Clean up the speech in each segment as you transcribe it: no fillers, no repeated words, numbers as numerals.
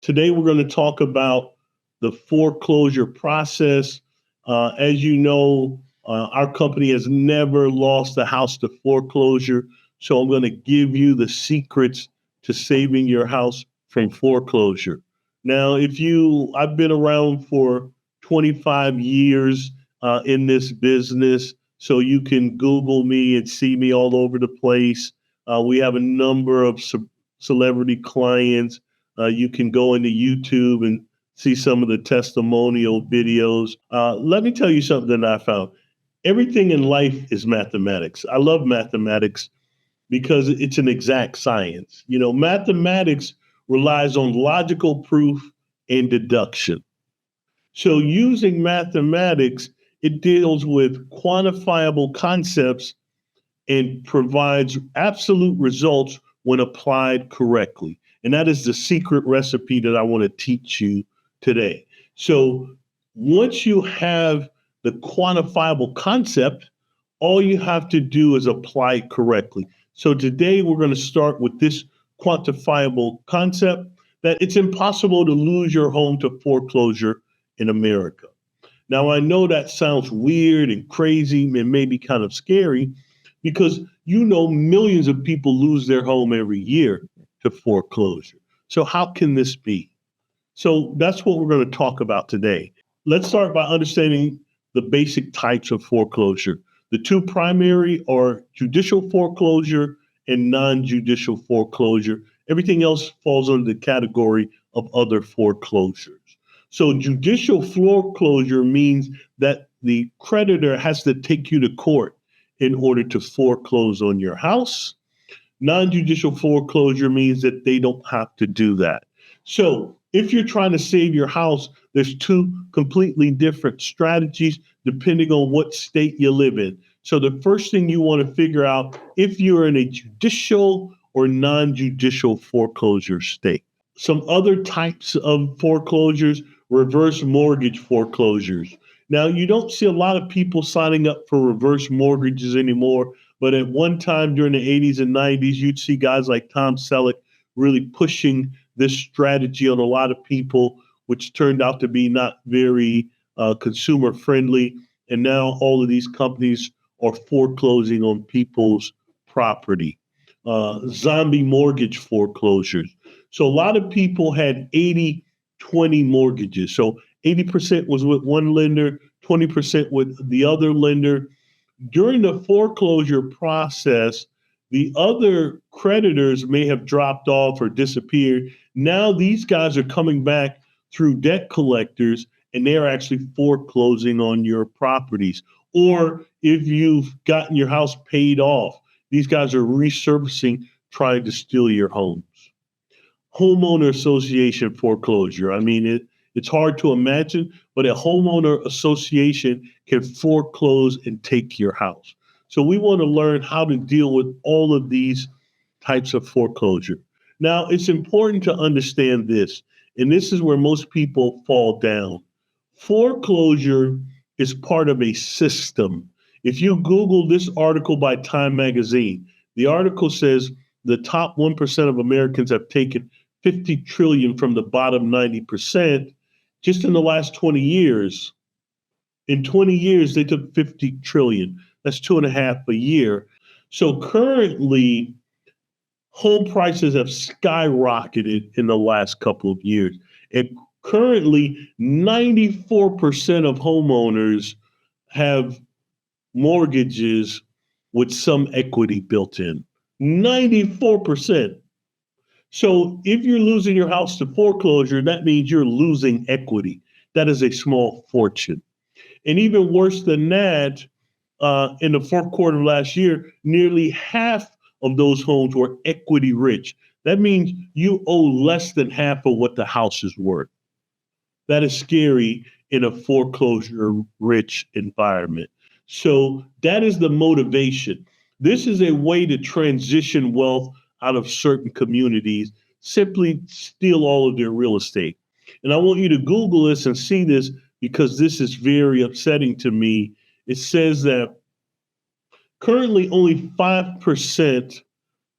Today, we're going to talk about the foreclosure process. As you know, our company has never lost a house to foreclosure. So I'm going to give you the secrets to saving your house from foreclosure. Now, I've been around for 25 years in this business, so you can Google me and see me all over the place. We have a number of celebrity clients. You can go into YouTube and see some of the testimonial videos. Let me tell you something that I found. Everything in life is mathematics. I love mathematics because it's an exact science. You know, mathematics relies on logical proof and deduction. So using mathematics, it deals with quantifiable concepts and provides absolute results when applied correctly. And that is the secret recipe that I want to teach you today. So once you have the quantifiable concept, all you have to do is apply it correctly. So today we're going to start with this quantifiable concept that it's impossible to lose your home to foreclosure in America. Now, I know that sounds weird and crazy and maybe kind of scary because millions of people lose their home every year to foreclosure. So how can this be? So that's what we're going to talk about today. Let's start by understanding the basic types of foreclosure. The two primary are judicial foreclosure and non-judicial foreclosure. Everything else falls under the category of other foreclosures. So judicial foreclosure means that the creditor has to take you to court in order to foreclose on your house. Non-judicial foreclosure means that they don't have to do that. So if you're trying to save your house, there's two completely different strategies depending on what state you live in. So the first thing you want to figure out if you're in a judicial or non-judicial foreclosure state. Some other types of foreclosures, reverse mortgage foreclosures. Now, you don't see a lot of people signing up for reverse mortgages anymore, but at one time during the 80s and 90s, you'd see guys like Tom Selleck really pushing this strategy on a lot of people, which turned out to be not very consumer friendly. And now all of these companies are foreclosing on people's property. Zombie mortgage foreclosures. So a lot of people had 80-20 mortgages. So 80% was with one lender, 20% with the other lender. During the foreclosure process, the other creditors may have dropped off or disappeared. Now these guys are coming back through debt collectors and they're actually foreclosing on your properties. Or if you've gotten your house paid off, these guys are resurfacing, trying to steal your homes. Homeowner association foreclosure. I mean, it's hard to imagine, but a homeowner association can foreclose and take your house. So we want to learn how to deal with all of these types of foreclosure. Now, it's important to understand this, and this is where most people fall down. Foreclosure is part of a system. If you Google this article by Time Magazine, the article says the top 1% of Americans have taken 50 trillion from the bottom 90% just in the last 20 years. In 20 years, they took 50 trillion. That's 2.5 a year. So currently, home prices have skyrocketed in the last couple of years. And currently, 94% of homeowners have mortgages with some equity built in. 94%. So if you're losing your house to foreclosure, that means you're losing equity. That is a small fortune. And even worse than that, in the fourth quarter of last year, nearly half of those homes were equity rich. That means you owe less than half of what the house is worth. That is scary in a foreclosure rich environment. So that is the motivation. This is a way to transition wealth out of certain communities, simply steal all of their real estate. And I want you to Google this and see this because this is very upsetting to me. It says that currently only 5%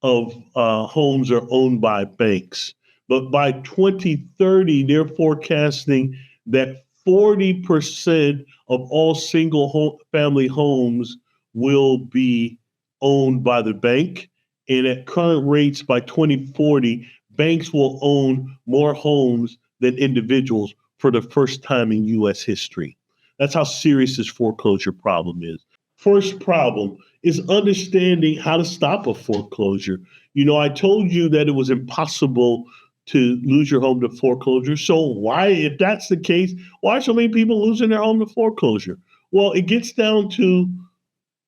of homes are owned by banks. But by 2030, they're forecasting that 40% of all family homes will be owned by the bank. And at current rates, by 2040, banks will own more homes than individuals for the first time in U.S. history. That's how serious this foreclosure problem is. First problem is understanding how to stop a foreclosure. I told you that it was impossible to lose your home to foreclosure. So why, if that's the case, why are so many people losing their home to foreclosure? Well, it gets down to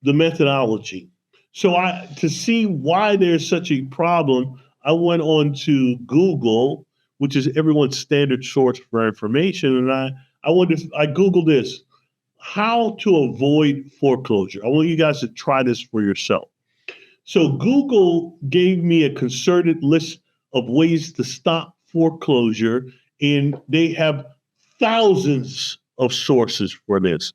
the methodology. So to see why there's such a problem, I went on to Google, which is everyone's standard source for information. And I Googled this, how to avoid foreclosure. I want you guys to try this for yourself. So Google gave me a concerted list of ways to stop foreclosure, and they have thousands of sources for this.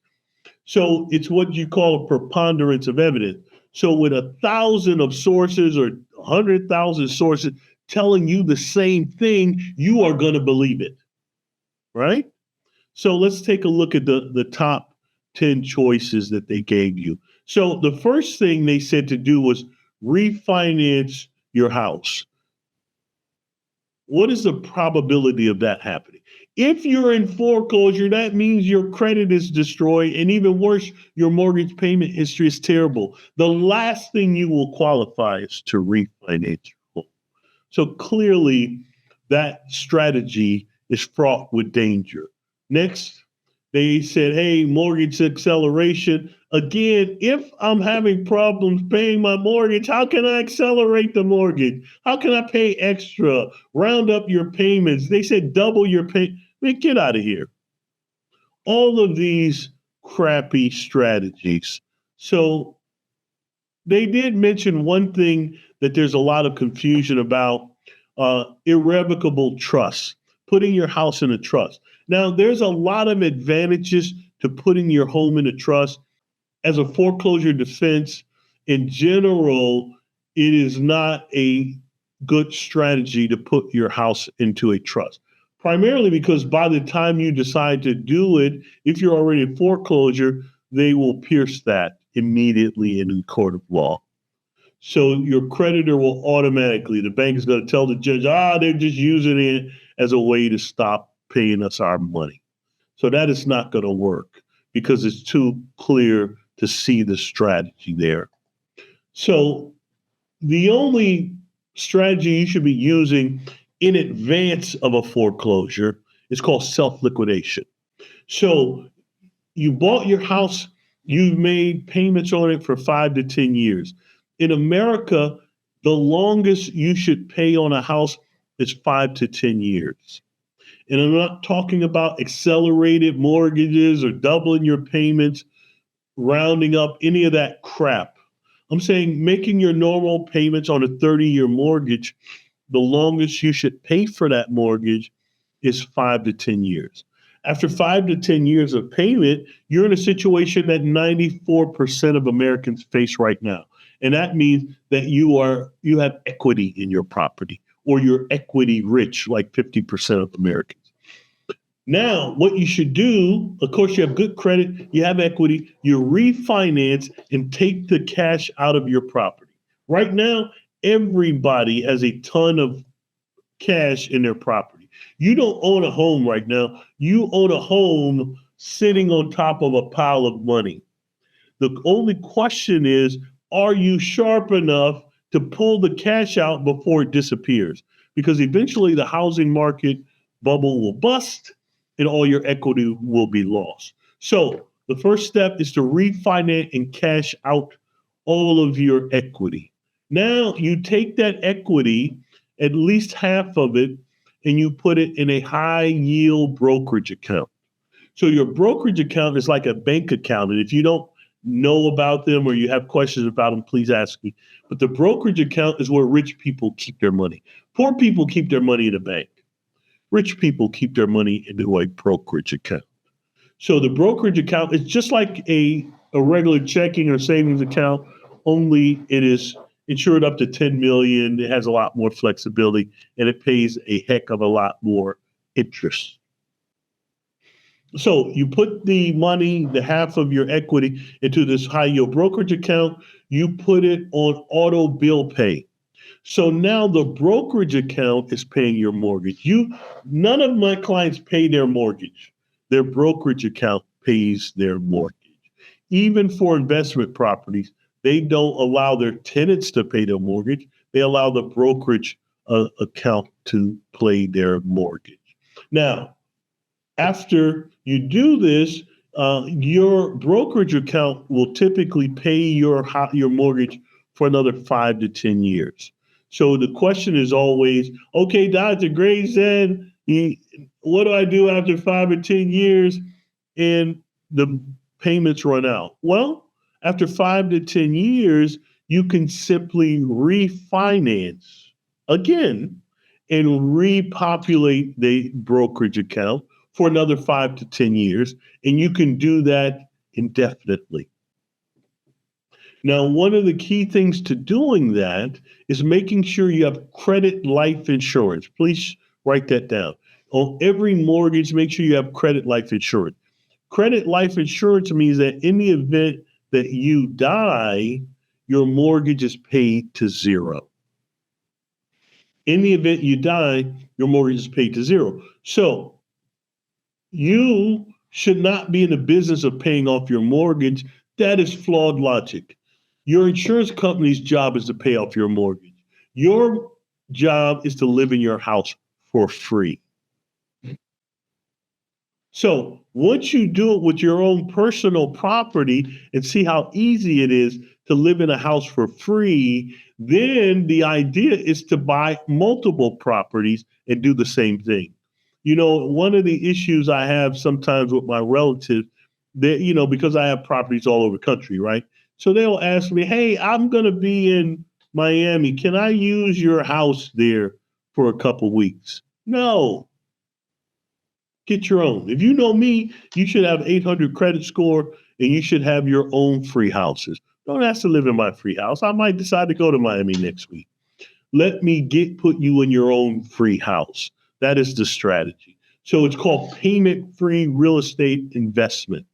So it's what you call a preponderance of evidence. So with 1,000 of sources or 100,000 sources telling you the same thing, you are going to believe it, right? So let's take a look at the top 10 choices that they gave you. So the first thing they said to do was refinance your house. What is the probability of that happening? If you're in foreclosure, that means your credit is destroyed, and even worse, your mortgage payment history is terrible. The last thing you will qualify is to refinance your home. So clearly, that strategy is fraught with danger. Next, they said, hey, mortgage acceleration. Again, if I'm having problems paying my mortgage, how can I accelerate the mortgage? How can I pay extra? Round up your payments. They said double your pay. Man, get out of here. All of these crappy strategies. So they did mention one thing that there's a lot of confusion about, irrevocable trust, putting your house in a trust. Now, there's a lot of advantages to putting your home in a trust. As a foreclosure defense, in general, it is not a good strategy to put your house into a trust. Primarily because by the time you decide to do it, if you're already in foreclosure, they will pierce that immediately in court of law. So your creditor will automatically, the bank is going to tell the judge, they're just using it as a way to stop paying us our money. So that is not going to work because it's too clear to see the strategy there. So the only strategy you should be using in advance of a foreclosure is called self-liquidation. So you bought your house, you've made payments on it for 5 to 10 years. In America, the longest you should pay on a house is 5 to 10 years. And I'm not talking about accelerated mortgages or doubling your payments, rounding up any of that crap. I'm saying making your normal payments on a 30-year mortgage, the longest you should pay for that mortgage is 5 to 10 years. After 5 to 10 years of payment, you're in a situation that 94% of Americans face right now. And that means that you have equity in your property, or you're equity rich, like 50% of Americans. Now, what you should do, of course, you have good credit, you have equity, you refinance and take the cash out of your property. Right now, everybody has a ton of cash in their property. You don't own a home right now. You own a home sitting on top of a pile of money. The only question is, are you sharp enough to pull the cash out before it disappears? Because eventually the housing market bubble will bust and all your equity will be lost. So the first step is to refinance and cash out all of your equity. Now you take that equity, at least half of it, and you put it in a high yield brokerage account. So your brokerage account is like a bank account. And if you don't know about them or you have questions about them, please ask me. But the brokerage account is where rich people keep their money. Poor people keep their money in a bank. Rich people keep their money into a brokerage account. So the brokerage account is just like a regular checking or savings account, only it is insured up to 10 million. It has a lot more flexibility, and it pays a heck of a lot more interest. So you put the money, the half of your equity, into this high yield brokerage account. You put it on auto bill pay. So now the brokerage account is paying your mortgage. None of my clients pay their mortgage. Their brokerage account pays their mortgage. Even for investment properties, they don't allow their tenants to pay their mortgage. They allow the brokerage account to pay their mortgage. Now, after you do this, your brokerage account will typically pay your mortgage for another 5 to 10 years. So the question is always, okay, Dr. Grayson, what do I do after 5 or 10 years and the payments run out? Well, after 5 to 10 years, you can simply refinance again and repopulate the brokerage account for another 5 to 10 years, and you can do that indefinitely. Now, one of the key things to doing that is making sure you have credit life insurance. Please write that down. On every mortgage, make sure you have credit life insurance. Credit life insurance means that in the event that you die, your mortgage is paid to zero. In the event you die, your mortgage is paid to zero. So you should not be in the business of paying off your mortgage. That is flawed logic. Your insurance company's job is to pay off your mortgage. Your job is to live in your house for free. So once you do it with your own personal property and see how easy it is to live in a house for free, then the idea is to buy multiple properties and do the same thing. You know, one of the issues I have sometimes with my relatives, that, because I have properties all over the country, right? So they'll ask me, hey, I'm going to be in Miami. Can I use your house there for a couple weeks? No. Get your own. If you know me, you should have 800 credit score and you should have your own free houses. Don't ask to live in my free house. I might decide to go to Miami next week. Let me put you in your own free house. That is the strategy. So it's called payment-free real estate investment.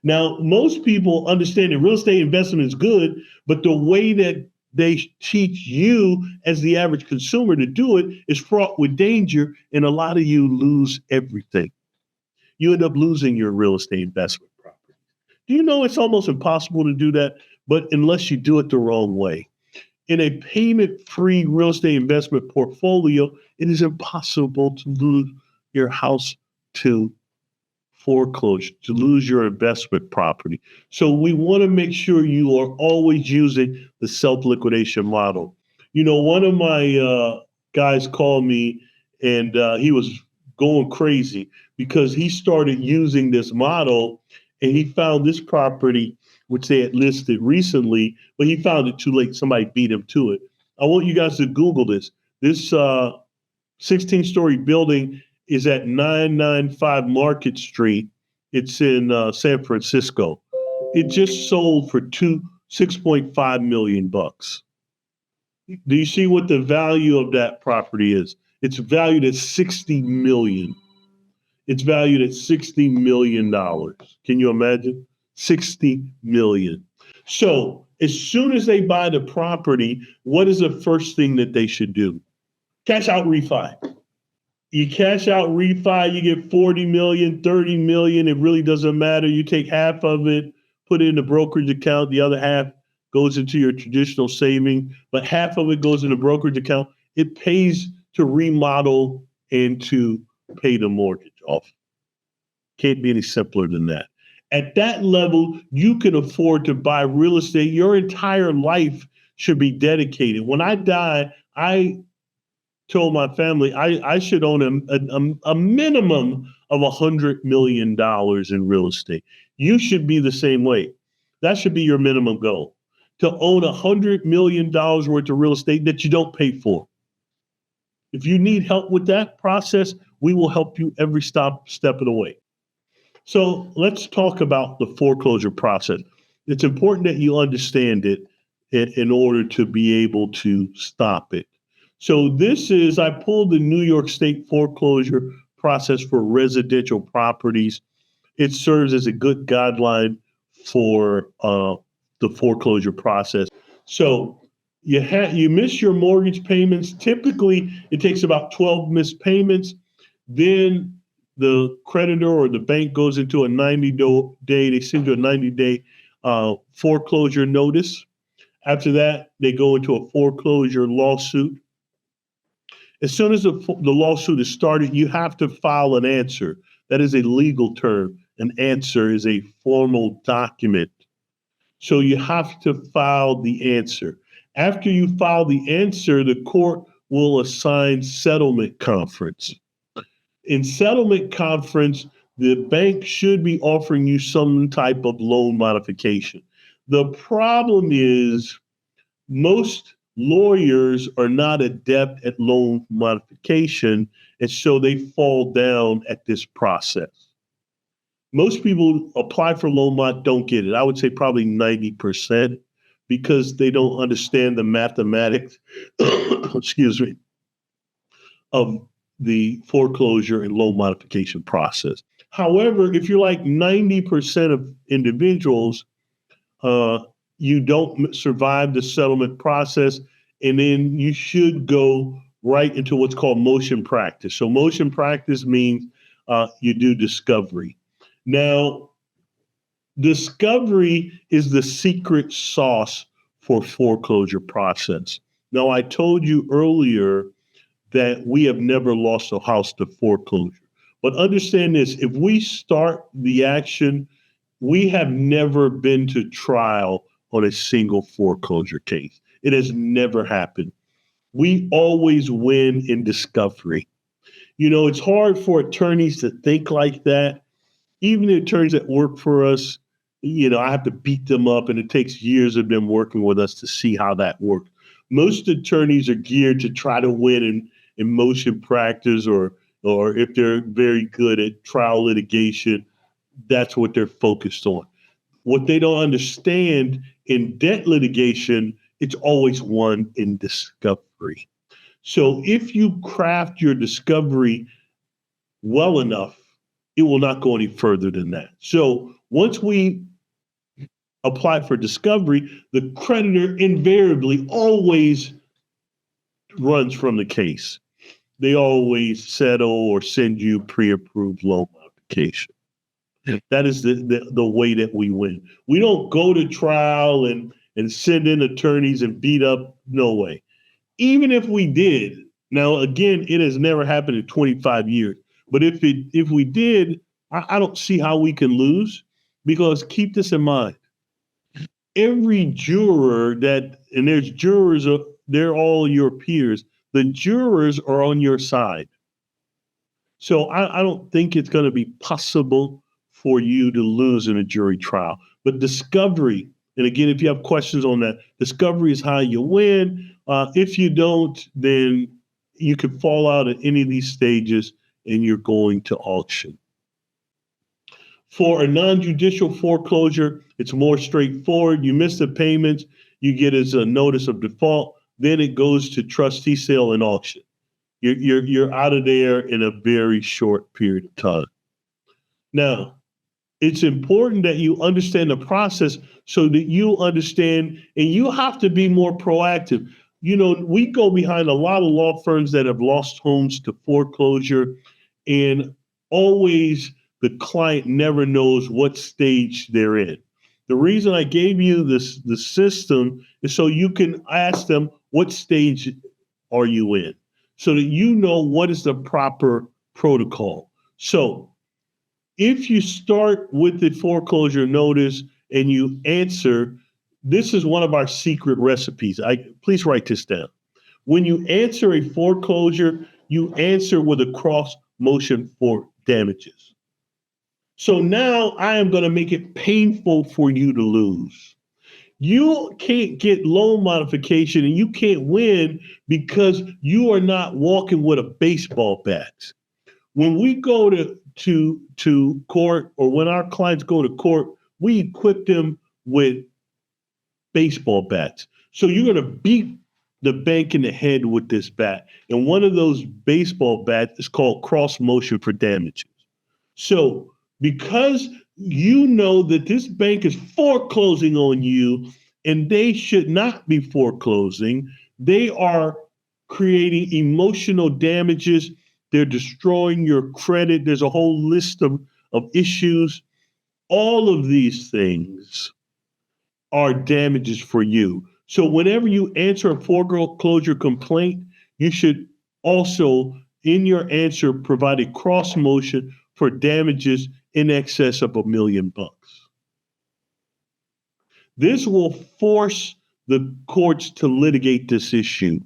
Now, most people understand that real estate investment is good, but the way that they teach you as the average consumer to do it is fraught with danger, and a lot of you lose everything. You end up losing your real estate investment property. Do you know it's almost impossible to do that, but unless you do it the wrong way? In a payment-free real estate investment portfolio, it is impossible to lose your house to foreclosure, to lose your investment property. So we want to make sure you are always using the self-liquidation model. One of my guys called me and he was going crazy because he started using this model and he found this property, which they had listed recently, but he found it too late. Somebody beat him to it. I want you guys to Google this. This 16-story building is at 995 Market Street. It's in San Francisco. It just sold for $6.5 million. Do you see what the value of that property is? It's valued at $60 million. It's valued at $60 million. Can you imagine? $60 million. So as soon as they buy the property, what is the first thing that they should do? Cash out refi. You cash out refi, you get 40 million, 30 million. It really doesn't matter. You take half of it, put it in the brokerage account. The other half goes into your traditional saving, but half of it goes in the brokerage account. It pays to remodel and to pay the mortgage off. Can't be any simpler than that. At that level, you can afford to buy real estate. Your entire life should be dedicated. When I die, I told my family I should own a minimum of $100 million in real estate. You should be the same way. That should be your minimum goal, to own $100 million worth of real estate that you don't pay for. If you need help with that process, we will help you every step of the way. So let's talk about the foreclosure process. It's important that you understand it in order to be able to stop it. So I pulled the New York State foreclosure process for residential properties. It serves as a good guideline for the foreclosure process. So you miss your mortgage payments. Typically, it takes about 12 missed payments. Then the creditor or the bank goes into a 90-day, they send you a 90-day foreclosure notice. After that, they go into a foreclosure lawsuit. As soon as the lawsuit is started, you have to file an answer. That is a legal term. An answer is a formal document. So you have to file the answer. After you file the answer, the court will assign settlement conference. In settlement conference, the bank should be offering you some type of loan modification. The problem is most lawyers are not adept at loan modification, and so they fall down at this process. Most people apply for loan mod, don't get it. I would say probably 90% because they don't understand the mathematics, excuse me, of the foreclosure and loan modification process. However, if you're like 90% of individuals, you don't survive the settlement process, and then you should go right into what's called motion practice. So motion practice means you do discovery. Now, discovery is the secret sauce for foreclosure process. Now, I told you earlier that we have never lost a house to foreclosure. But understand this, if we start the action, we have never been to trial on a single foreclosure case. It has never happened. We always win in discovery. You know, it's hard for attorneys to think like that. Even the attorneys that work for us, you know, I have to beat them up, and it takes years of them working with us to see how that works. Most attorneys are geared to try to win in motion practice, or if they're very good at trial litigation, that's what they're focused on. What they don't understand in debt litigation, it's always won in discovery. So if you craft your discovery well enough, it will not go any further than that. So once we apply for discovery, the creditor invariably always runs from the case. They always settle or send you pre-approved loan modification. That is the way that we win. We don't go to trial and send in attorneys and beat up. No way. Even if we did, now again, it has never happened in 25 years. But if we did, I don't see how we can lose, because keep this in mind. Every juror and there's jurors, they're all your peers. The jurors are on your side. So I don't think it's going to be possible for you to lose in a jury trial. But discovery, and again, if you have questions on that, discovery is how you win. If you don't, then you could fall out at any of these stages and you're going to auction. For a non-judicial foreclosure, it's more straightforward. You miss the payments, you get as a notice of default, then it goes to trustee sale and auction. You're out of there in a very short period of time. Now, it's important that you understand the process so that you understand, and you have to be more proactive. You know, we go behind a lot of law firms that have lost homes to foreclosure, and always the client never knows what stage they're in. The reason I gave you the system is so you can ask them, what stage are you in? So that you know what is the proper protocol. So if you start with the foreclosure notice and you answer, this is one of our secret recipes. Please write this down. When you answer a foreclosure, you answer with a cross motion for damages. So now I am going to make it painful for you to lose. You can't get loan modification and you can't win because you are not walking with a baseball bat. When we go to court, or when our clients go to court, we equip them with baseball bats. So you're going to beat the bank in the head with this bat. And one of those baseball bats is called cross motion for damages. So because you know that this bank is foreclosing on you and they should not be foreclosing, they are creating emotional damages. They're destroying your credit. There's a whole list of issues. All of these things are damages for you. So whenever you answer a foreclosure complaint, you should also, in your answer, provide a cross motion for damages in excess of $1 million. This will force the courts to litigate this issue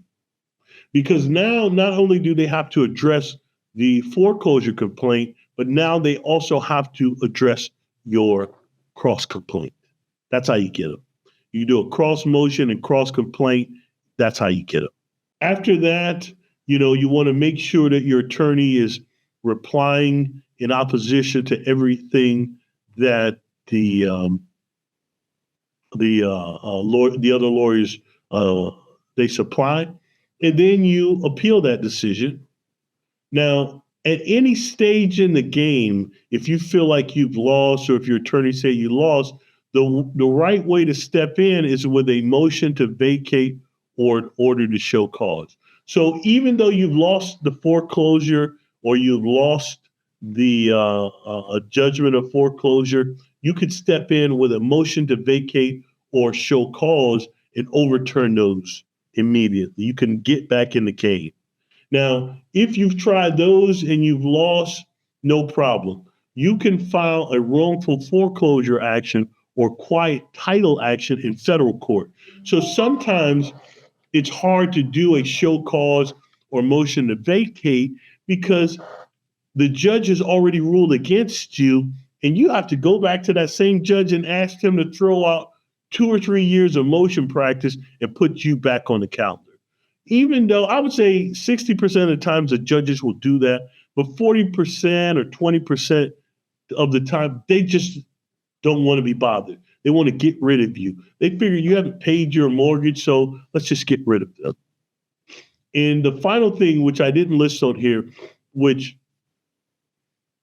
because now not only do they have to address the foreclosure complaint, but now they also have to address your cross complaint. That's how you get them. You do a cross motion and cross complaint. That's how you get them. After that, you want to make sure that your attorney is replying in opposition to everything that the other lawyers they supply, and then you appeal that decision. Now, at any stage in the game, if you feel like you've lost, or if your attorney say you lost, the right way to step in is with a motion to vacate or an order to show cause. So even though you've lost the foreclosure or you've lost the a judgment of foreclosure, you could step in with a motion to vacate or show cause and overturn those immediately. You can get back in the game. Now, if you've tried those and you've lost, no problem. You can file a wrongful foreclosure action or quiet title action in federal court. So sometimes it's hard to do a show cause or motion to vacate because the judge has already ruled against you, and you have to go back to that same judge and ask him to throw out 2 or 3 years of motion practice and put you back on the calendar. Even though I would say 60% of the times the judges will do that, but 40% or 20% of the time, they just don't want to be bothered. They want to get rid of you. They figure you haven't paid your mortgage, so let's just get rid of them. And the final thing, which I didn't list on here, which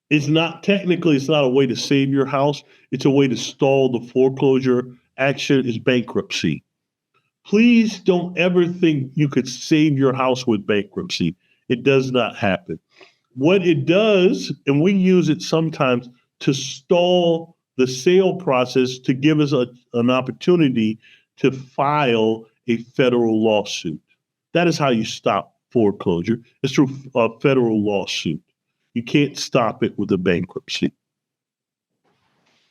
is not technically, it's not a way to save your house. It's a way to stall the foreclosure action, is bankruptcy. Please don't ever think you could save your house with bankruptcy. It does not happen. What it does, and we use it sometimes to stall the sale process to give us an opportunity to file a federal lawsuit. That is how you stop foreclosure. It's through a federal lawsuit. You can't stop it with a bankruptcy.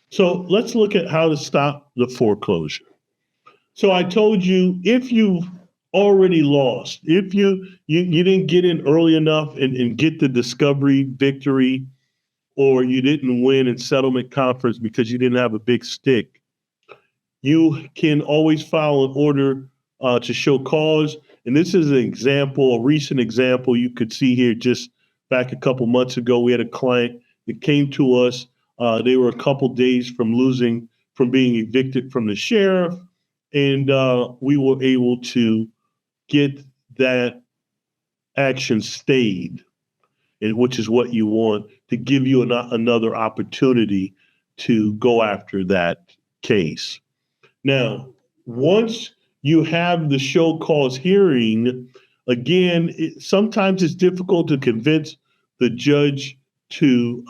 So let's look at how to stop the foreclosure. So I told you, if you've already lost, if you didn't get in early enough and get the discovery victory, or you didn't win in settlement conference because you didn't have a big stick, you can always file an order to show cause. And this is an example, a recent example you could see here just back a couple months ago. We had a client that came to us. They were a couple days from being evicted from the sheriff. And we were able to get that action stayed, which is what you want, to give you another opportunity to go after that case. Now, once you have the show cause hearing, again, sometimes it's difficult to convince the judge to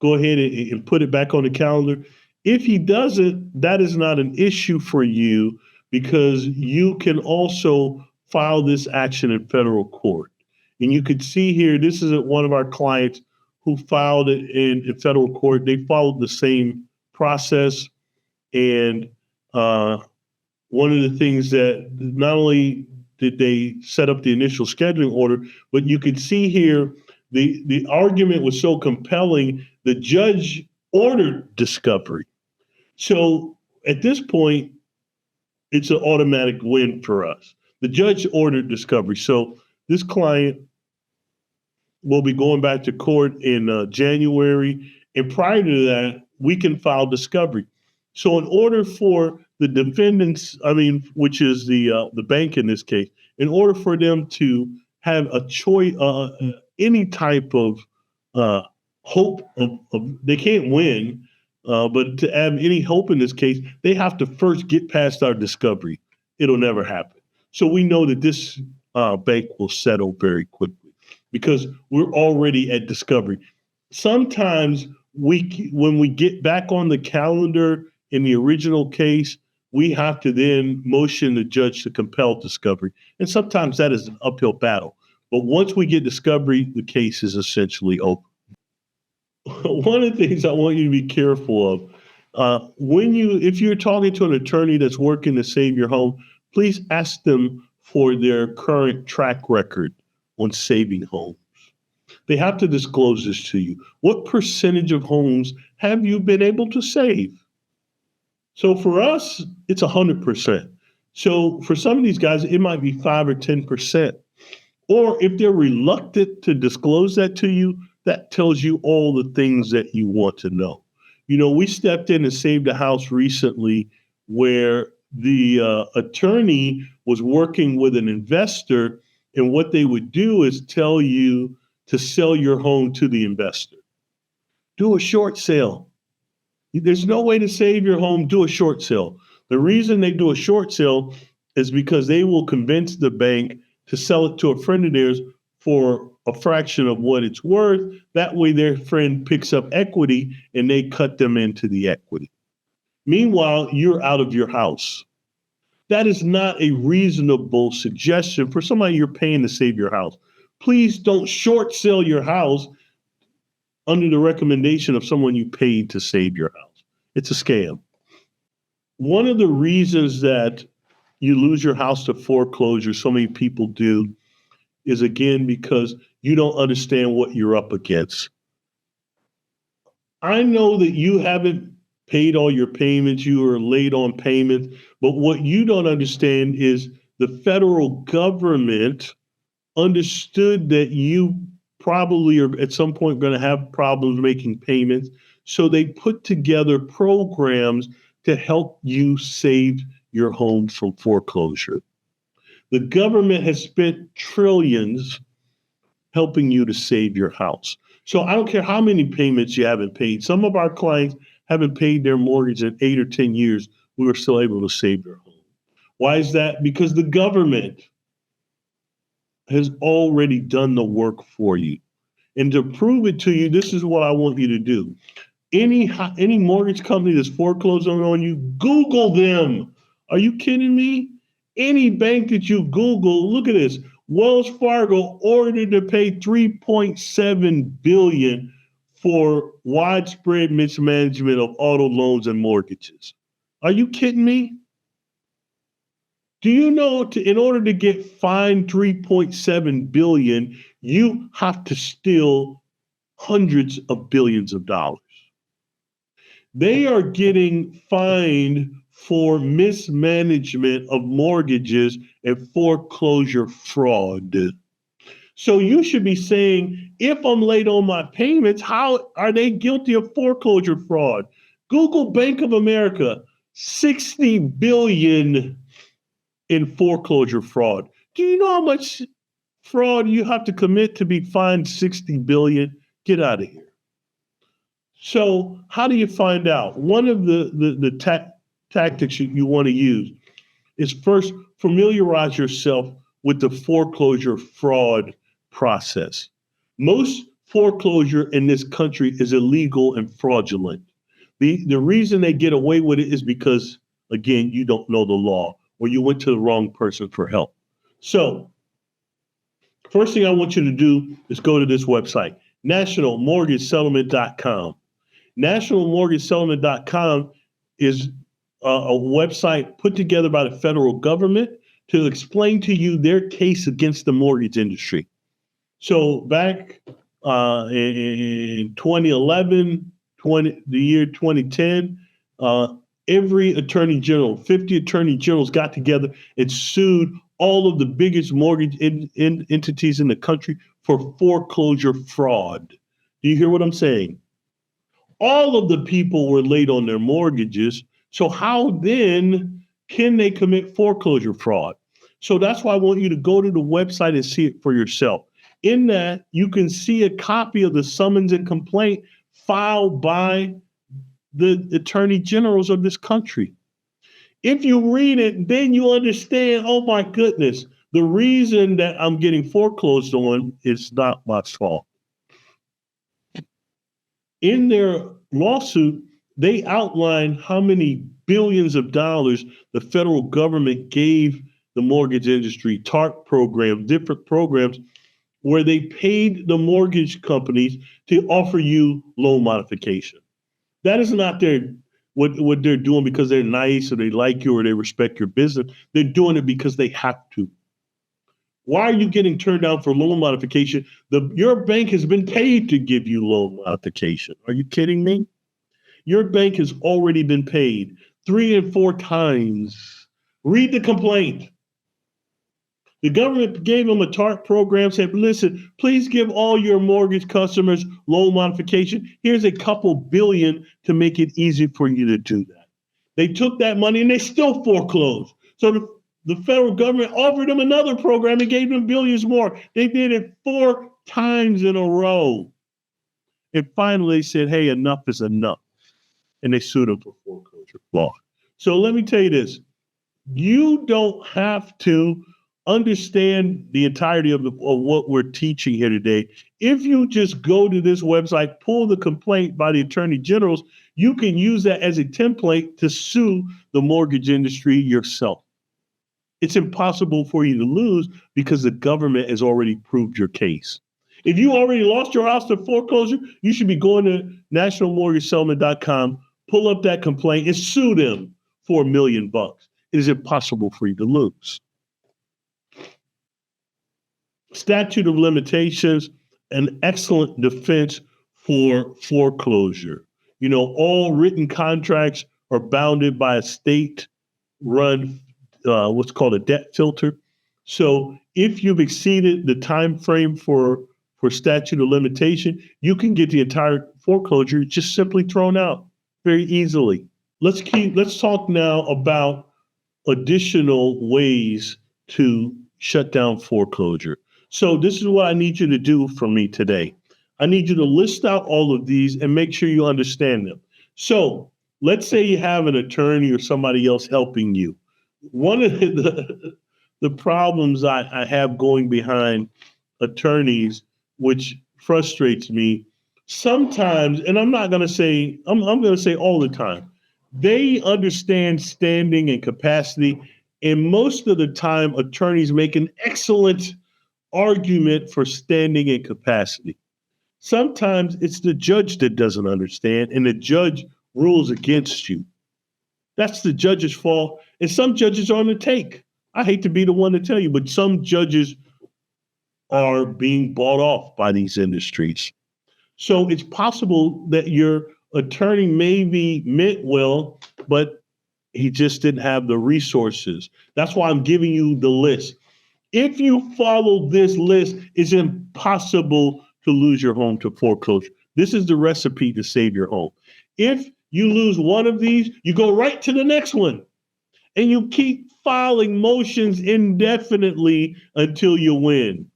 go ahead and put it back on the calendar. If he doesn't, that is not an issue for you because you can also file this action in federal court. And you can see here, this is one of our clients who filed it in federal court. They followed the same process. And one of the things that not only did they set up the initial scheduling order, but you can see here, the argument was so compelling, the judge ordered discovery. So at this point, it's an automatic win for us. The judge ordered discovery. So this client will be going back to court in January. And prior to that, we can file discovery. So in order for the defendants, which is the bank in this case, in order for them to have a choice, any type of hope of they can't win, but to have any hope in this case, they have to first get past our discovery. It'll never happen. So we know that this bank will settle very quickly because we're already at discovery. Sometimes when we get back on the calendar in the original case, we have to then motion the judge to compel discovery. And sometimes that is an uphill battle. But once we get discovery, the case is essentially over. One of the things I want you to be careful of, if you're talking to an attorney that's working to save your home, please ask them for their current track record on saving homes. They have to disclose this to you. What percentage of homes have you been able to save? So for us, it's 100%. So for some of these guys, it might be 5 or 10%. Or if they're reluctant to disclose that to you, that tells you all the things that you want to know. We stepped in and saved a house recently where the attorney was working with an investor, and what they would do is tell you to sell your home to the investor. Do a short sale. There's no way to save your home. Do a short sale. The reason they do a short sale is because they will convince the bank to sell it to a friend of theirs for a fraction of what it's worth. That way their friend picks up equity and they cut them into the equity. Meanwhile, you're out of your house. That is not a reasonable suggestion for somebody you're paying to save your house. Please don't short sell your house under the recommendation of someone you paid to save your house. It's a scam. One of the reasons that you lose your house to foreclosure, so many people do, is again because you don't understand what you're up against. I know that you haven't paid all your payments, you are late on payments, but what you don't understand is the federal government understood that you probably are at some point going to have problems making payments. So they put together programs to help you save your home from foreclosure. The government has spent trillions helping you to save your house. So I don't care how many payments you haven't paid. Some of our clients haven't paid their mortgage in 8 or 10 years. We were still able to save their home. Why is that? Because the government has already done the work for you. And to prove it to you, this is what I want you to do. Any mortgage company that's foreclosing on you, Google them. Are you kidding me? Any bank that you Google, look at this. Wells Fargo ordered to pay $3.7 billion for widespread mismanagement of auto loans and mortgages. Are you kidding me? Do you know in order to get fined $3.7 billion, you have to steal hundreds of billions of dollars? They are getting fined for mismanagement of mortgages and foreclosure fraud. So you should be saying, if I'm late on my payments, how are they guilty of foreclosure fraud? Google Bank of America, $60 billion in foreclosure fraud. Do you know how much fraud you have to commit to be fined $60 billion? Get out of here. So how do you find out? One of the tactics you want to use is first familiarize yourself with the foreclosure fraud process. Most foreclosure in this country is illegal and fraudulent. The reason they get away with it is because, again, you don't know the law or you went to the wrong person for help. So first thing I want you to do is go to this website, nationalmortgagesettlement.com. Nationalmortgagesettlement.com is a website put together by the federal government to explain to you their case against the mortgage industry. So back in 2011, the year 2010, every attorney general, 50 attorney generals got together and sued all of the biggest mortgage entities in the country for foreclosure fraud. Do you hear what I'm saying? All of the people were late on their mortgages. So how then can they commit foreclosure fraud? So that's why I want you to go to the website and see it for yourself. In that, you can see a copy of the summons and complaint filed by the attorney generals of this country. If you read it, then you understand, oh my goodness, the reason that I'm getting foreclosed on is not my fault. In their lawsuit, they outline how many billions of dollars the federal government gave the mortgage industry, TARP program, different programs where they paid the mortgage companies to offer you loan modification. That is not what they're doing because they're nice or they like you or they respect your business. They're doing it because they have to. Why are you getting turned down for loan modification? Your bank has been paid to give you loan modification. Are you kidding me? Your bank has already been paid 3 and 4 times. Read the complaint. The government gave them a TARP program, said, listen, please give all your mortgage customers loan modification. Here's a couple billion to make it easy for you to do that. They took that money and they still foreclosed. So the federal government offered them another program and gave them billions more. They did it 4 times in a row. And finally they said, hey, enough is enough. And they sued them for foreclosure fraud. So let me tell you this. You don't have to understand the entirety of what we're teaching here today. If you just go to this website, pull the complaint by the attorney generals, you can use that as a template to sue the mortgage industry yourself. It's impossible for you to lose because the government has already proved your case. If you already lost your house to foreclosure, you should be going to nationalmortgagesettlement.com, pull up that complaint and sue them for $1 million. It is impossible for you to lose. Statute of limitations, an excellent defense for foreclosure. You know, all written contracts are bounded by a state-run, what's called a debt filter. So if you've exceeded the time frame for statute of limitation, you can get the entire foreclosure just simply thrown out very easily. Let's talk now about additional ways to shut down foreclosure. So this is what I need you to do for me today. I need you to list out all of these and make sure you understand them. So let's say you have an attorney or somebody else helping you. One of the problems I have going behind attorneys, which frustrates me sometimes, and I'm not going to say, I'm going to say all the time, they understand standing and capacity. And most of the time, attorneys make an excellent argument for standing and capacity. Sometimes it's the judge that doesn't understand, and the judge rules against you. That's the judge's fault. And some judges are on the take. I hate to be the one to tell you, but some judges are being bought off by these industries. So it's possible that your attorney maybe meant well, but he just didn't have the resources. That's why I'm giving you the list. If you follow this list, it's impossible to lose your home to foreclosure. This is the recipe to save your home. If you lose one of these, you go right to the next one. And you keep filing motions indefinitely until you win.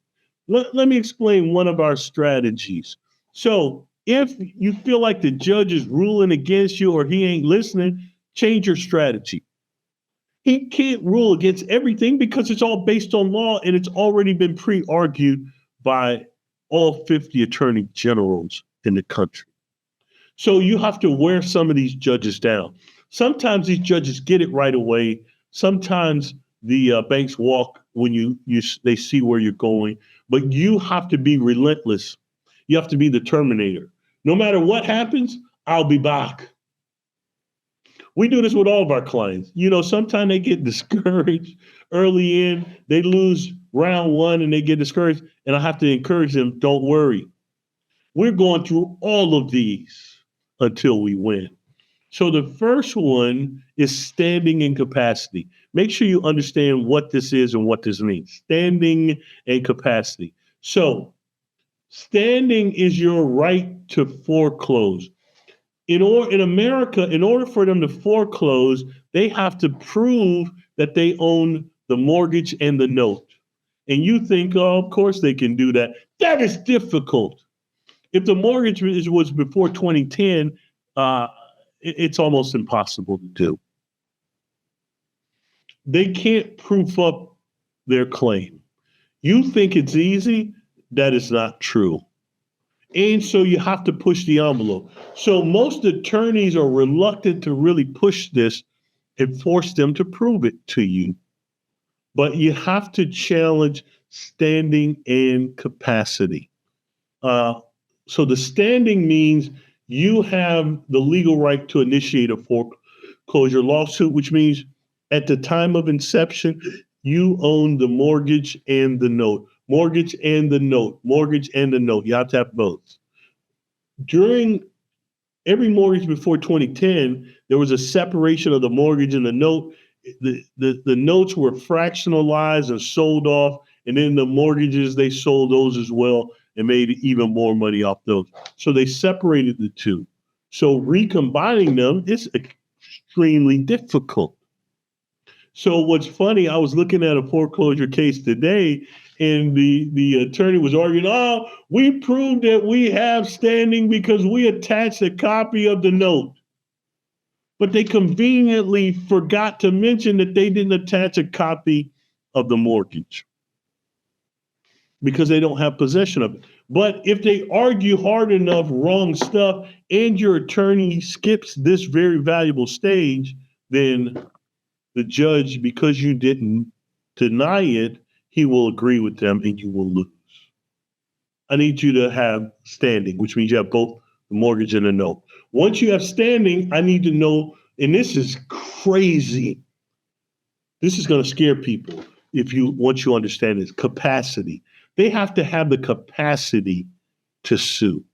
Let me explain one of our strategies. So if you feel like the judge is ruling against you or he ain't listening, change your strategy. He can't rule against everything because it's all based on law and it's already been pre-argued by all 50 attorney generals in the country. So you have to wear some of these judges down. Sometimes these judges get it right away. Sometimes the banks walk when they see where you're going, but you have to be relentless. You have to be the Terminator. No matter what happens, I'll be back. We do this with all of our clients. You know, sometimes they get discouraged early in, they lose round one and they get discouraged. And I have to encourage them, don't worry. We're going through all of these until we win. So the first one is standing in capacity. Make sure you understand what this is and what this means. Standing in capacity. So standing is your right to foreclose. In America, in order for them to foreclose, they have to prove that they own the mortgage and the note. And you think, oh, of course they can do that. That is difficult. If the mortgage was before 2010, it's almost impossible to do. They can't proof up their claim. You think it's easy? That is not true. And so you have to push the envelope. So most attorneys are reluctant to really push this and force them to prove it to you. But you have to challenge standing and capacity. So the standing means you have the legal right to initiate a foreclosure lawsuit, which means at the time of inception, you own the mortgage and the note. Mortgage and the note. Mortgage and the note. You have to have both. During every mortgage before 2010, there was a separation of the mortgage and the note. The notes were fractionalized and sold off, and then the mortgages, they sold those as well and made even more money off those. So they separated the two. So recombining them is extremely difficult. So what's funny, I was looking at a foreclosure case today, and the attorney was arguing, oh, we proved that we have standing because we attached a copy of the note. But they conveniently forgot to mention that they didn't attach a copy of the mortgage because they don't have possession of it. But if they argue hard enough wrong stuff and your attorney skips this very valuable stage, then the judge, because you didn't deny it, he will agree with them and you will lose. I need you to have standing, which means you have both the mortgage and the note. Once you have standing, I need to know, and this is crazy. This is going to scare people once you understand this, capacity. They have to have the capacity to sue.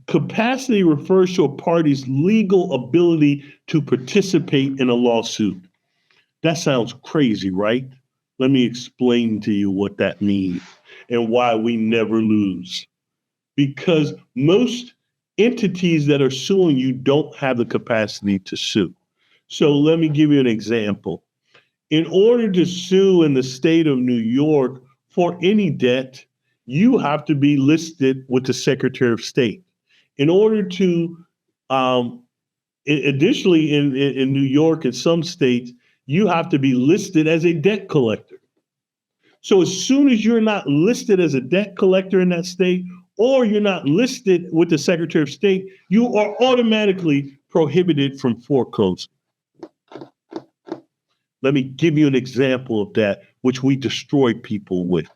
Capacity refers to a party's legal ability to participate in a lawsuit. That sounds crazy, right? Let me explain to you what that means and why we never lose. Because most entities that are suing you don't have the capacity to sue. So let me give you an example. In order to sue in the state of New York for any debt, you have to be listed with the Secretary of State. In order to, additionally in New York and some states, you have to be listed as a debt collector. So as soon as you're not listed as a debt collector in that state, or you're not listed with the Secretary of State, you are automatically prohibited from foreclosing. Let me give you an example of that, which we destroy people with.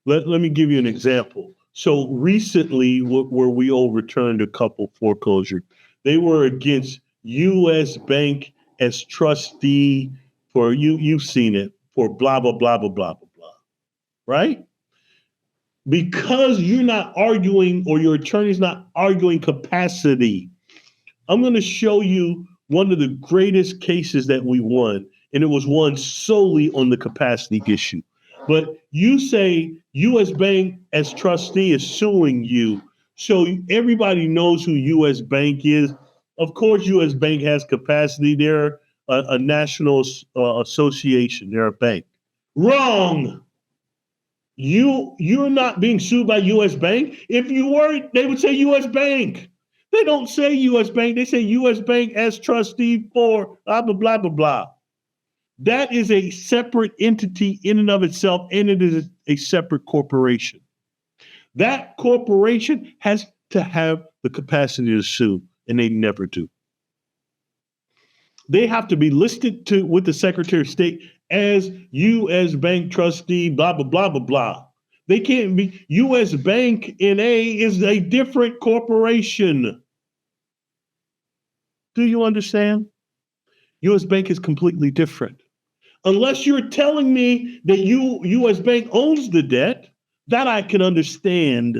Let me give you an example. So recently, where we overturned a couple foreclosure, they were against U.S. Bank as trustee for, you've seen it, for blah, blah, blah, blah, blah, blah, blah, right? Because you're not arguing, or your attorney's not arguing capacity, I'm going to show you one of the greatest cases that we won, and it was won solely on the capacity issue. But you say U.S. Bank as trustee is suing you, so everybody knows who U.S. Bank is. Of course, U.S. Bank has capacity. They're a national association. They're a bank. Wrong. You're not being sued by U.S. Bank. If you were, they would say U.S. Bank. They don't say U.S. Bank. They say U.S. Bank as trustee for blah, blah, blah, blah, blah. That is a separate entity in and of itself, and it is a separate corporation. That corporation has to have the capacity to sue, and they never do. They have to be listed with the Secretary of State as U.S. Bank trustee, blah, blah, blah, blah, blah. They can't be. U.S. Bank N.A. is a different corporation. Do you understand? U.S. Bank is completely different. Unless you're telling me that U.S. Bank owns the debt, that I can understand.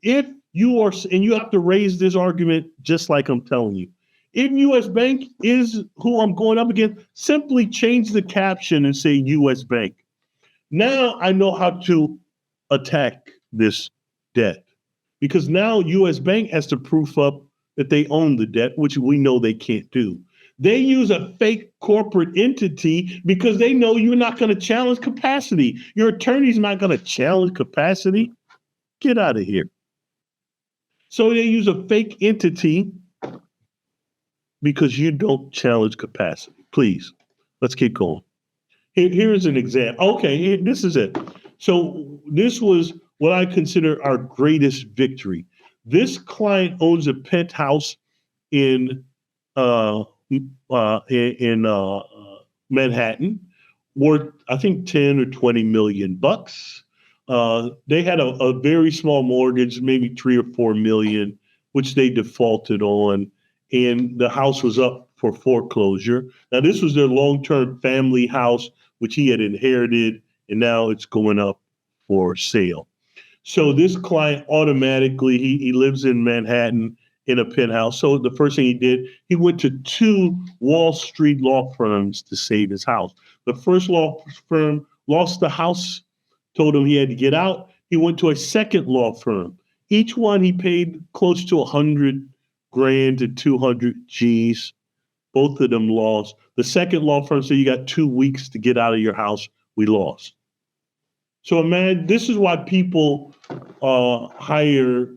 If you are, and you have to raise this argument just like I'm telling you. If U.S. Bank is who I'm going up against, simply change the caption and say U.S. Bank. Now I know how to attack this debt, because now U.S. Bank has to proof up that they own the debt, which we know they can't do. They use a fake corporate entity because they know you're not going to challenge capacity. Your attorney's not going to challenge capacity. Get out of here. So they use a fake entity because you don't challenge capacity. Please, let's keep going. Here's an example. Okay, this is it. So this was what I consider our greatest victory. This client owns a penthouse in Manhattan, worth I think 10 or 20 million bucks. They had a very small mortgage, maybe 3 or 4 million, which they defaulted on, and the house was up for foreclosure. Now, this was their long-term family house, which he had inherited, and now it's going up for sale. So this client automatically, he lives in Manhattan in a penthouse. So the first thing he did, he went to 2 Wall Street law firms to save his house. The first law firm lost the house, told him he had to get out. He went to a second law firm. Each one he paid close to 100 grand to 200 G's. Both of them lost. The second law firm said, you got 2 weeks to get out of your house. We lost. So, man, this is why people hire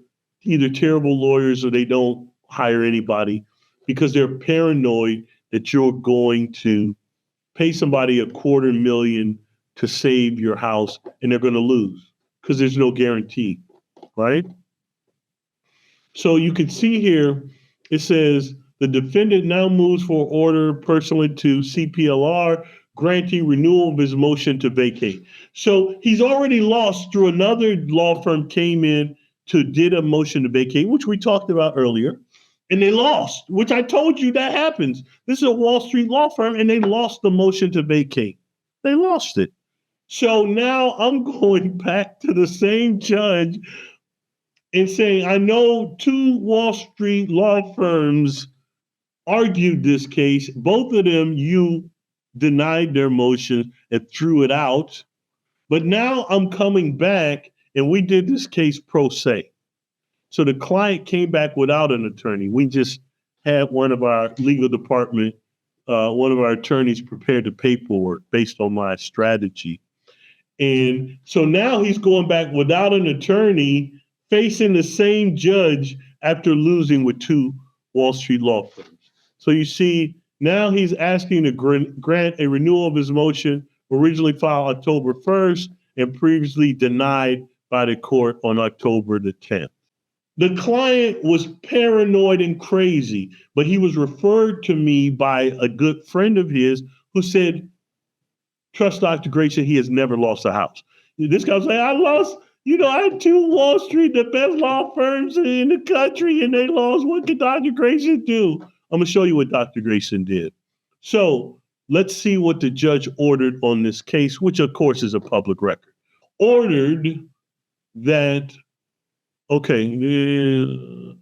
either terrible lawyers or they don't hire anybody, because they're paranoid that you're going to pay somebody $250,000 to save your house and they're going to lose because there's no guarantee, right? So you can see here, it says the defendant now moves for order pursuant to CPLR, granting renewal of his motion to vacate. So he's already lost through another law firm came in did a motion to vacate, which we talked about earlier, and they lost, which I told you that happens. This is a Wall Street law firm, and they lost the motion to vacate. They lost it. So now I'm going back to the same judge and saying, I know 2 Wall Street law firms argued this case. Both of them, you denied their motion and threw it out. But now I'm coming back, and we did this case pro se. So the client came back without an attorney. We just had one of our legal department, one of our attorneys prepared the paperwork based on my strategy. And so now he's going back without an attorney, facing the same judge after losing with 2 Wall Street law firms. So you see, now he's asking to grant a renewal of his motion, originally filed October 1st and previously denied by the court on October the 10th. The client was paranoid and crazy, but he was referred to me by a good friend of his who said, trust Dr. Grayson, he has never lost a house. This guy was like, I had 2 Wall Street, the best law firms in the country, and they lost. What could Dr. Grayson do? I'm going to show you what Dr. Grayson did. So let's see what the judge ordered on this case, which of course is a public record. Ordered that, ordered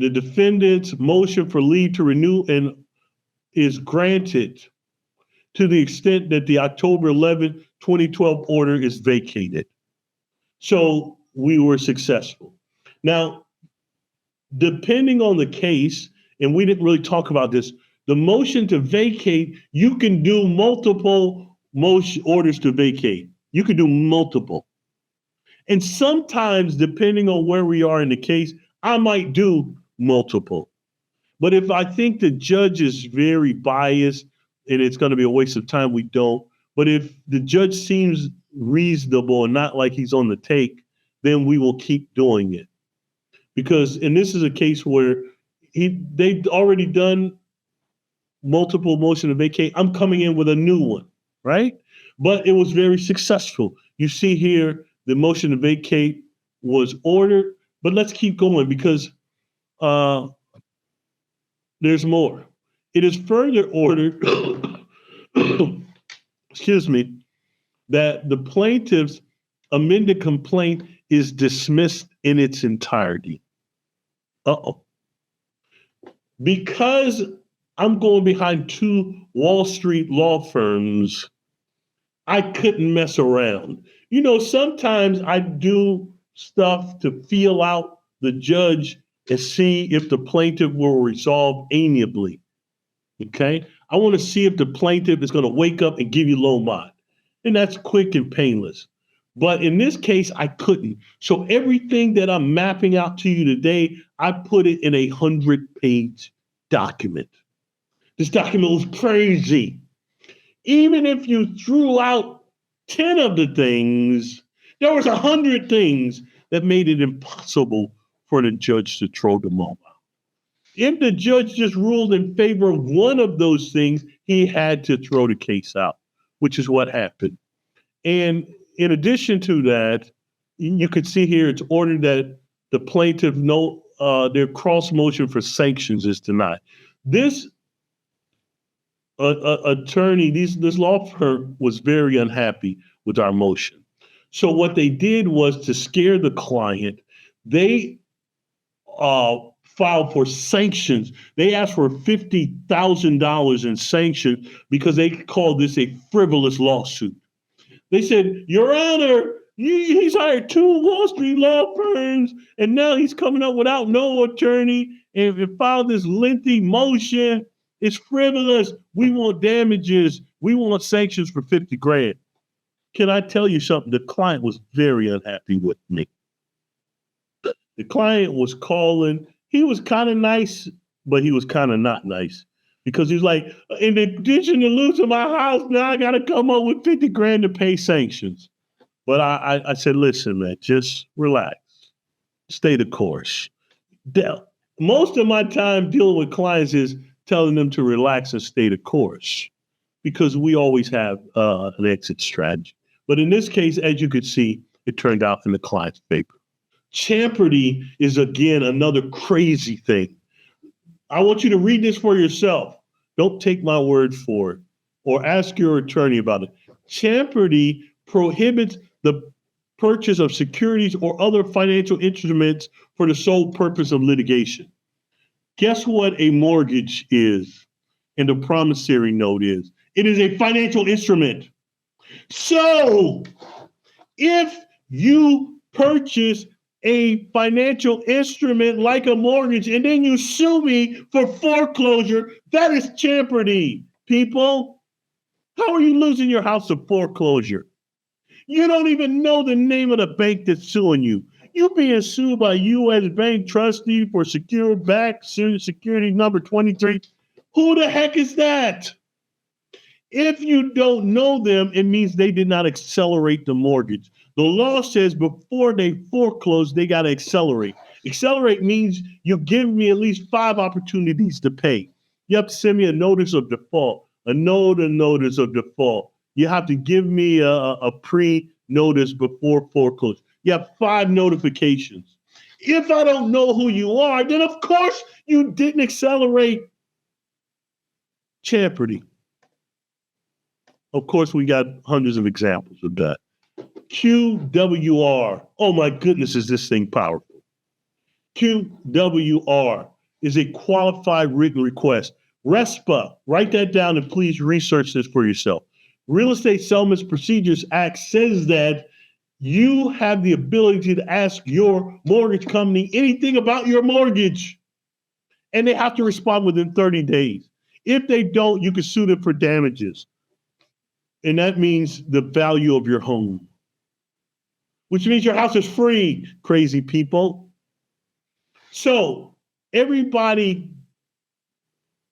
the defendant's motion for leave to renew and is granted to the extent that the October 11, 2012 order is vacated. So we were successful. Now, depending on the case, and we didn't really talk about this, the motion to vacate, you can do multiple motion orders to vacate. You can do multiple. And sometimes, depending on where we are in the case, I might do multiple. But if I think the judge is very biased and it's going to be a waste of time, we don't. But if the judge seems reasonable and not like he's on the take, then we will keep doing it. Because, and this is a case where they've already done multiple motion to vacate. I'm coming in with a new one, right? But it was very successful. You see here, the motion to vacate was ordered, but let's keep going because there's more. It is further ordered, excuse me, that the plaintiff's amended complaint is dismissed in its entirety. Because I'm going behind 2 Wall Street law firms, I couldn't mess around. You know, sometimes I do stuff to feel out the judge and see if the plaintiff will resolve amiably. Okay? I want to see if the plaintiff is going to wake up and give you low mod. And that's quick and painless. But in this case, I couldn't. So everything that I'm mapping out to you today, I put it in a 100-page document. This document was crazy. Even if you threw out 10 of the things, there was 100 things that made it impossible for the judge to throw them all out. If the judge just ruled in favor of one of those things, he had to throw the case out, which is what happened. And in addition to that, you can see here it's ordered that the plaintiff their cross motion for sanctions is denied. This attorney, this law firm was very unhappy with our motion. So what they did was to scare the client. They filed for sanctions. They asked for $50,000 in sanctions because they called this a frivolous lawsuit. They said, Your Honor, he's hired 2 Wall Street law firms, and now he's coming up without no attorney and filed this lengthy motion. It's frivolous. We want damages. We want sanctions for $50,000. Can I tell you something? The client was very unhappy with me. The client was calling. He was kind of nice, but he was kind of not nice. Because he's like, in addition to losing my house, now I got to come up with $50,000 to pay sanctions. But I said, listen, man, just relax. Stay the course. Most of my time dealing with clients is telling them to relax and stay the course because we always have an exit strategy. But in this case, as you could see, it turned out in the client's favor. Champerty is, again, another crazy thing. I want you to read this for yourself. Don't take my word for it or ask your attorney about it. Champerty prohibits the purchase of securities or other financial instruments for the sole purpose of litigation. Guess what a mortgage is and the promissory note is? It is a financial instrument. So if you purchase a financial instrument like a mortgage, and then you sue me for foreclosure, that is champerty, people. How are you losing your house to foreclosure? You don't even know the name of the bank that's suing you. You're being sued by U.S. Bank trustee for secure back security number 23. Who the heck is that? If you don't know them, it means they did not accelerate the mortgage. The law says before they foreclose, they got to accelerate. Accelerate means you give me at least 5 opportunities to pay. You have to send me a notice of default, a notice of default. You have to give me a pre-notice before foreclosure. You have 5 notifications. If I don't know who you are, then of course you didn't accelerate champerty. Of course, we got hundreds of examples of that. QWR. Oh my goodness, is this thing powerful? QWR is a qualified written request. RESPA, write that down and please research this for yourself. Real Estate Settlements Procedures Act says that you have the ability to ask your mortgage company anything about your mortgage, and they have to respond within 30 days. If they don't, you can sue them for damages. And that means the value of your home, which means your house is free, crazy people. So everybody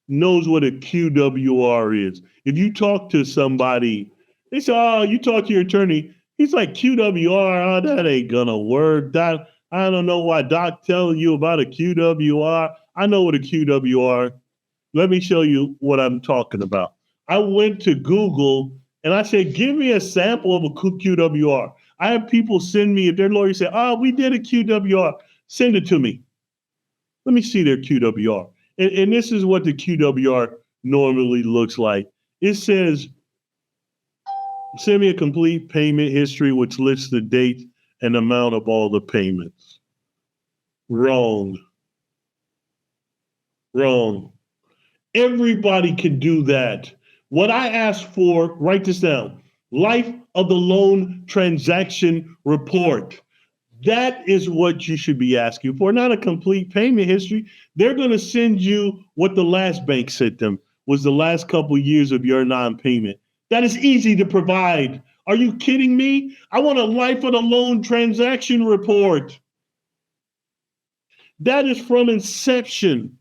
knows what a QWR is. If you talk to somebody, they say, oh, you talk to your attorney. He's like, QWR, oh, that ain't gonna work. I don't know why Doc telling you about a QWR. I know what a QWR. Let me show you what I'm talking about. I went to Google and I said, give me a sample of a QWR. I have people send me, if their lawyer say, oh, we did a QWR, send it to me. Let me see their QWR. And this is what the QWR normally looks like. It says, send me a complete payment history, which lists the date and amount of all the payments. Wrong. Everybody can do that. What I asked for, write this down, life of the loan transaction report. That is what you should be asking for, not a complete payment history. They're going to send you what the last bank sent them was the last couple of years of your non-payment. That is easy to provide. Are you kidding me? I want a life of the loan transaction report. That is from inception.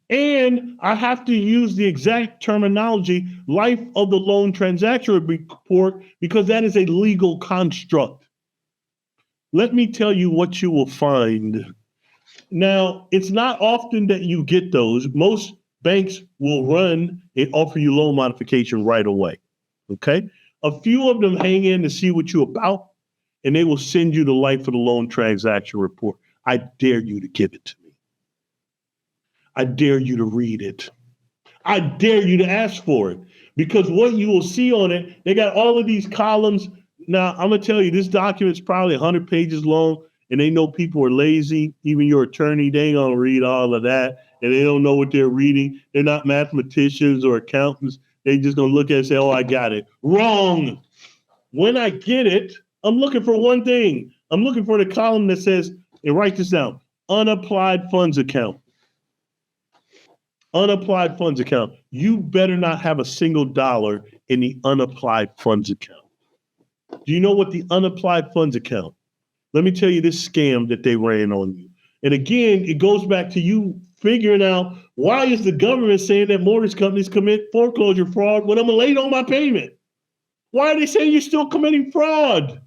And I have to use the exact terminology, life of the loan transaction report, because that is a legal construct. Let me tell you what you will find. Now, it's not often that you get those. Most banks will run and offer you loan modification right away. Okay? A few of them hang in to see what you're about, and they will send you the life of the loan transaction report. I dare you to give it to me. I dare you to read it. I dare you to ask for it, because what you will see on it, they got all of these columns. Now, I'm going to tell you, this document's probably 100 pages long, and they know people are lazy. Even your attorney, they ain't going to read all of that, and they don't know what they're reading. They're not mathematicians or accountants. They just going to look at it and say, oh, I got it. Wrong. When I get it, I'm looking for one thing. I'm looking for the column that says, and write this down, unapplied funds account. Unapplied funds account. You better not have a single dollar in the unapplied funds account. Do you know what the unapplied funds account? Let me tell you this scam that they ran on you. And again, it goes back to you figuring out, why is the government saying that mortgage companies commit foreclosure fraud when I'm late on my payment? Why are they saying you're still committing fraud?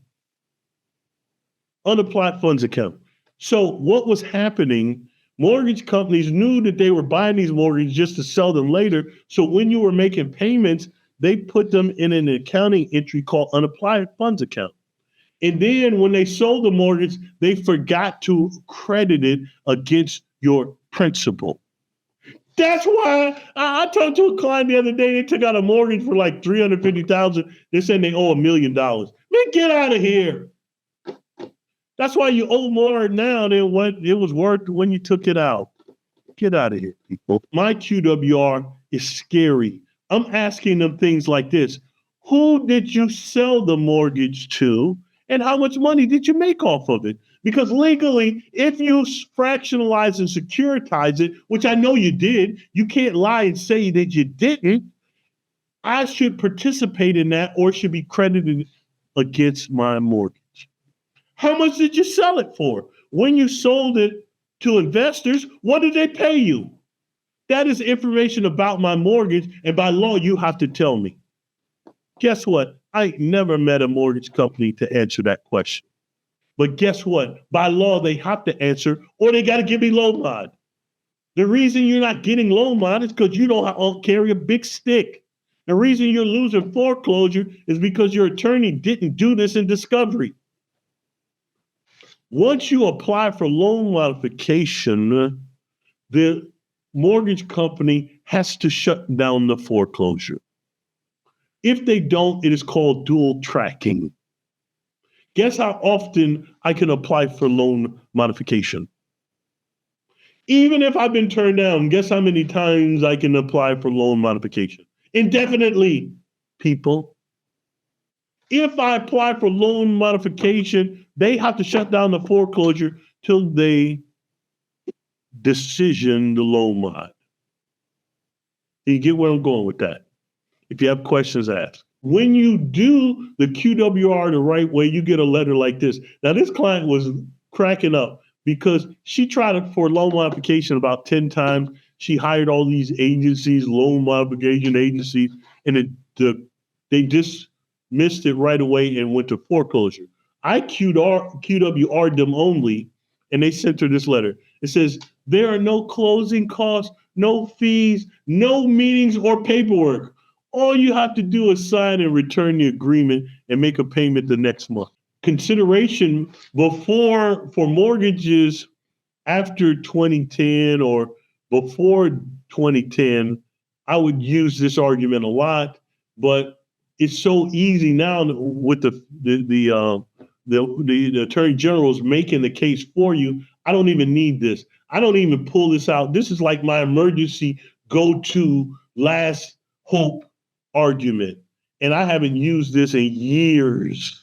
Unapplied funds account. So what was happening, mortgage companies knew that they were buying these mortgages just to sell them later. So when you were making payments, they put them in an accounting entry called unapplied funds account. And then when they sold the mortgage, they forgot to credit it against your principal. That's why I talked to a client the other day. They took out a mortgage for like $350,000. They said they owe $1 million. Man, get out of here. That's why you owe more now than what it was worth when you took it out. Get out of here, people. My QWR is scary. I'm asking them things like this. Who did you sell the mortgage to, and how much money did you make off of it? Because legally, if you fractionalize and securitize it, which I know you did, you can't lie and say that you didn't. I should participate in that, or should be credited against my mortgage. How much did you sell it for? When you sold it to investors, what did they pay you? That is information about my mortgage, and by law, you have to tell me. Guess what? I ain't never met a mortgage company to answer that question. But guess what? By law, they have to answer, or they got to give me loan mod. The reason you're not getting loan mod is because you don't carry a big stick. The reason you're losing foreclosure is because your attorney didn't do this in discovery. Once you apply for loan modification, the mortgage company has to shut down the foreclosure. If they don't, it is called dual tracking. Guess how often I can apply for loan modification? Even if I've been turned down, guess how many times I can apply for loan modification? Indefinitely, people. If I apply for loan modification, they have to shut down the foreclosure till they decision the loan mod. You get where I'm going with that? If you have questions, ask. When you do the QWR the right way, you get a letter like this. Now, this client was cracking up because she tried for loan modification about 10 times. She hired all these agencies, loan modification agencies, and they just missed it right away and went to foreclosure. I QWR'd them only, and they sent her this letter. It says, there are no closing costs, no fees, no meetings or paperwork. All you have to do is sign and return the agreement and make a payment the next month. Consideration for mortgages after 2010 or before 2010, I would use this argument a lot, but it's so easy now with the attorney generals making the case for you. I don't even need this. I don't even pull this out. This is like my emergency go-to last hope argument. And I haven't used this in years.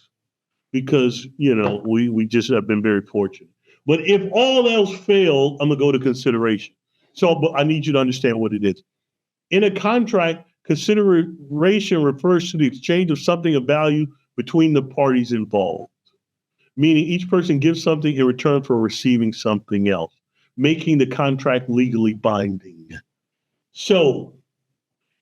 because, we just have been very fortunate. But if all else failed, I'm going to go to consideration. So, but I need you to understand what it is. In a contract, consideration refers to the exchange of something of value between the parties involved, meaning each person gives something in return for receiving something else, making the contract legally binding. So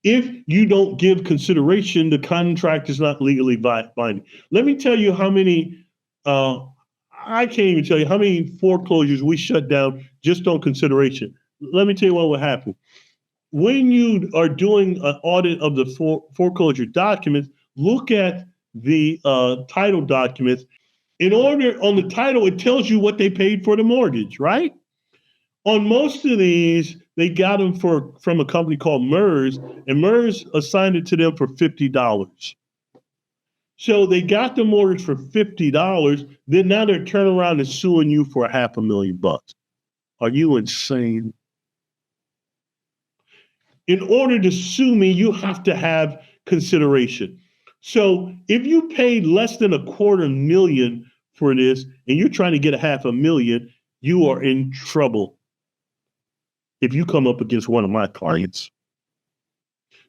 if you don't give consideration, the contract is not legally binding. Let me tell you how many, I can't even tell you how many foreclosures we shut down just on consideration. Let me tell you what will happen. When you are doing an audit of the foreclosure documents, look at the title documents. In order, on the title, it tells you what they paid for the mortgage, right? On most of these, they got them from a company called MERS, and MERS assigned it to them for $50. So they got the mortgage for $50. Then now they're turning around and suing you for $500,000. Are you insane? In order to sue me, you have to have consideration. So if you paid less than $250,000 for this and you're trying to get $500,000, you are in trouble if you come up against one of my clients.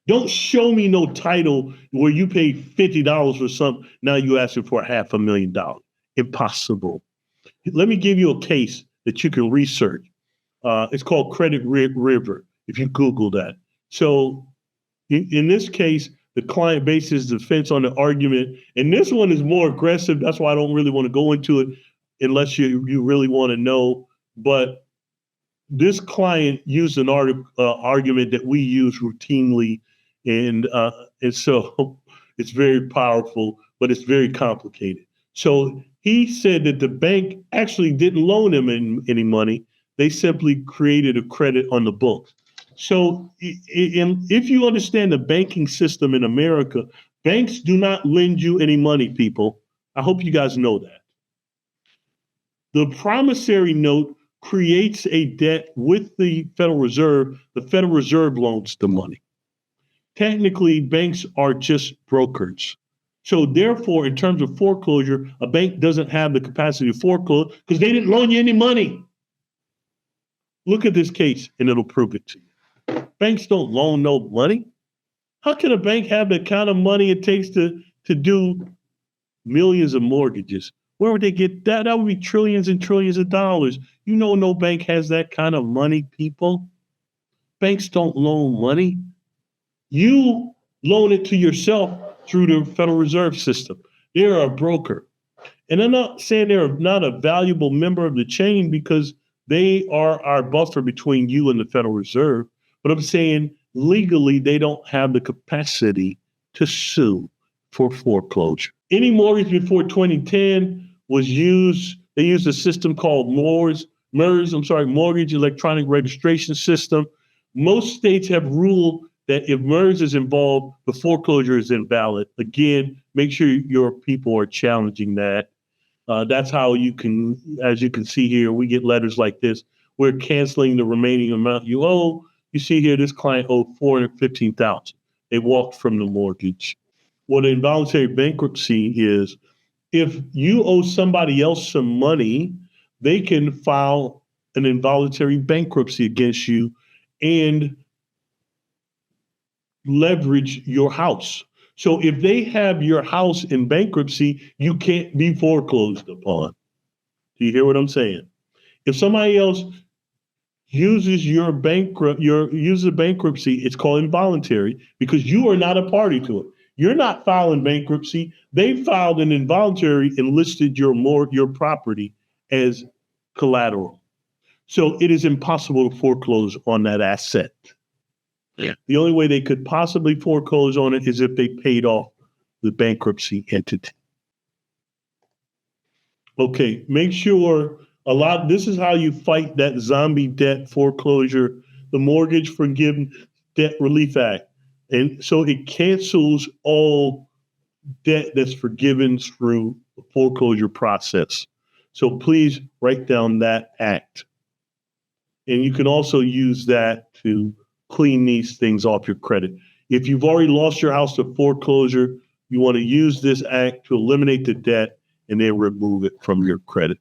Don't show me no title where you paid $50 for something. Now you asking for $500,000. Impossible. Let me give you a case that you can research. It's called Credit River, if you Google that. So in this case, the client bases defense on the argument, and this one is more aggressive. That's why I don't really want to go into it unless you really want to know. But this client used an argument that we use routinely, and so it's very powerful, but it's very complicated. So he said that the bank actually didn't loan him any money. They simply created a credit on the books. So if you understand the banking system in America, banks do not lend you any money, people. I hope you guys know that. The promissory note creates a debt with the Federal Reserve. The Federal Reserve loans the money. Technically, banks are just brokers. So therefore, in terms of foreclosure, a bank doesn't have the capacity to foreclose because they didn't loan you any money. Look at this case and it'll prove it to you. Banks don't loan no money. How can a bank have the kind of money it takes to do millions of mortgages? Where would they get that? That would be trillions and trillions of dollars. You know, no bank has that kind of money, people. Banks don't loan money. You loan it to yourself through the Federal Reserve System. They're a broker. And I'm not saying they're not a valuable member of the chain because they are our buffer between you and the Federal Reserve. But I'm saying legally, they don't have the capacity to sue for foreclosure. Any mortgage before 2010 was used. They used a system called Mortgage Electronic Registration System. Most states have ruled that if MERS is involved, the foreclosure is invalid. Again, make sure your people are challenging that. That's how you can, as you can see here, we get letters like this. We're canceling the remaining amount you owe. You see here, this client owed $415,000. They walked from the mortgage. What an involuntary bankruptcy is, if you owe somebody else some money, they can file an involuntary bankruptcy against you and leverage your house. So if they have your house in bankruptcy, you can't be foreclosed upon. Do you hear what I'm saying? If somebody else uses your bankruptcy, it's called involuntary because you are not a party to it. You're not filing bankruptcy. They filed an involuntary and listed your property as collateral. So it is impossible to foreclose on that asset. Yeah. The only way they could possibly foreclose on it is if they paid off the bankruptcy entity. Okay, make sure this is how you fight that zombie debt foreclosure, the Mortgage Forgiveness Debt Relief Act. And so it cancels all debt that's forgiven through the foreclosure process. So please write down that act. And you can also use that to clean these things off your credit. If you've already lost your house to foreclosure, you want to use this act to eliminate the debt and then remove it from your credit.